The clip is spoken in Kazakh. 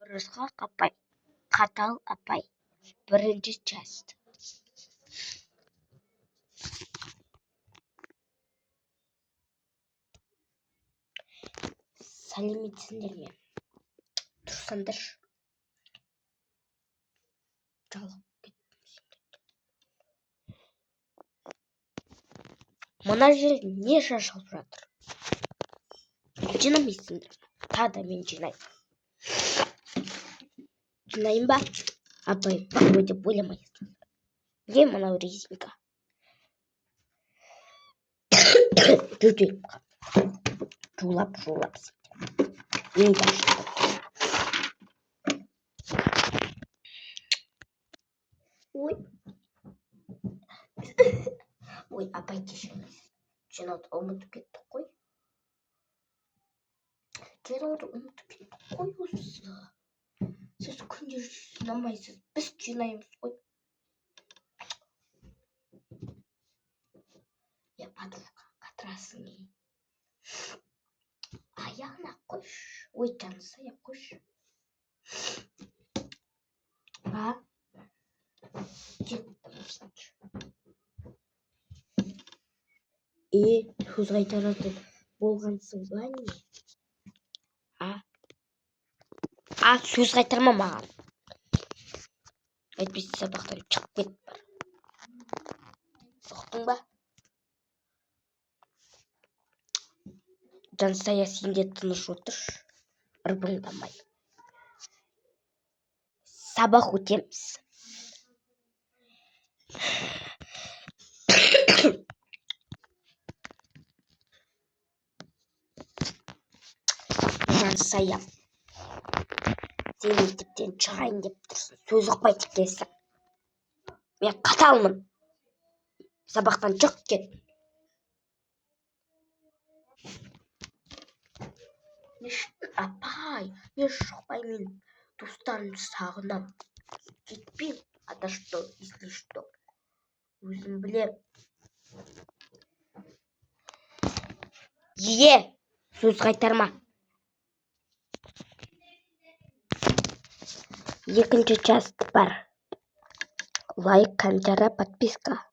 Ырысқақ апай, қатал апай. Бірінші часть. Сәлеметсіңдер ме? Тұрсаңдаршы. Жалып кеттім сендерді. Мына жел не шашылып жатыр? Жинамайсыңдар ма? Тағы мен жинаймын. Жинайын ба? Апай, бақой деп ойламайсың. Не мынау резинка? Жөтеліп қалды. Жулап мен де аштым. Ой, апай кешіріңіз. Жинауды ұмытып кеттік қой. Осы. Сіз күнде жинамайсыз. Біз жинаймыз ғой. Я подружка, қатырасың не? Аяғына қойшы. Ой, жанысы аяқ қойшы. Сөз қайтаратын болғансың ба не? Сөз қайтарма маған. Әйтпесе сабақтан шығып кетіп бар. Ұқтың ба? Жансая, сен де тыныш отыршы. Ырбыңдамай. Сабақ өтеміз. Жансая, сен мектептен шығайын деп тұрсың. Сөз ұқпай келесің. Мен қаталмын. Сабақтан шық кет. Апай, не шықпай, мен достарымды сағынам. Кетпейм, ата что, если что. Өзім білем. Сөз қайтарма. Екінші часть бар. Лайк, комментарий, подписка.